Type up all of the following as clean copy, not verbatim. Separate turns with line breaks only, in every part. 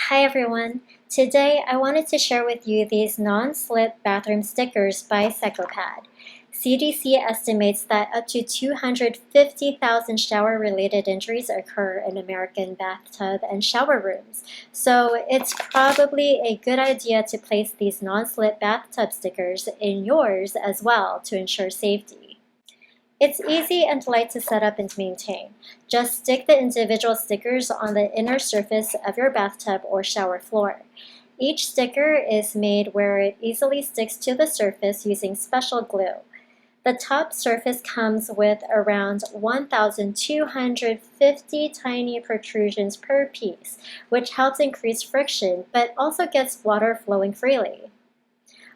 Hi everyone! Today I wanted to share with you these non-slip bathroom stickers by Cyclopad. CDC estimates that up to 250,000 shower-related injuries occur in American bathtub and shower rooms, so it's probably a good idea to place these non-slip bathtub stickers in yours as well to ensure safety. It's easy and light to set up and maintain. Just stick the individual stickers on the inner surface of your bathtub or shower floor. Each sticker is made where it easily sticks to the surface using special glue. The top surface comes with around 1,250 tiny protrusions per piece, which helps increase friction but also gets water flowing freely.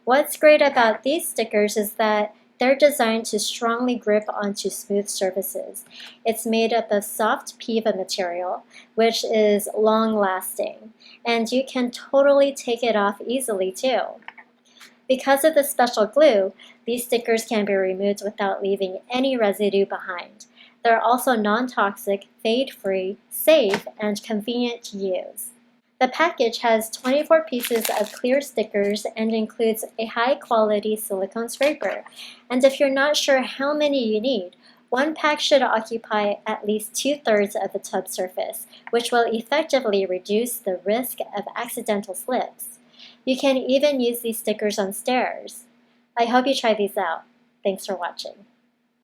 What's great about these stickers is that they're designed to strongly grip onto smooth surfaces. It's made up of soft PEVA material, which is long-lasting, and you can totally take it off easily too. Because of the special glue, these stickers can be removed without leaving any residue behind. They're also non-toxic, fade-free, safe, and convenient to use. The package has 24 pieces of clear stickers and includes a high-quality silicone scraper. And if you're not sure how many you need, one pack should occupy at least 2/3 of the tub surface, which will effectively reduce the risk of accidental slips. You can even use these stickers on stairs. I hope you try these out. Thanks for watching.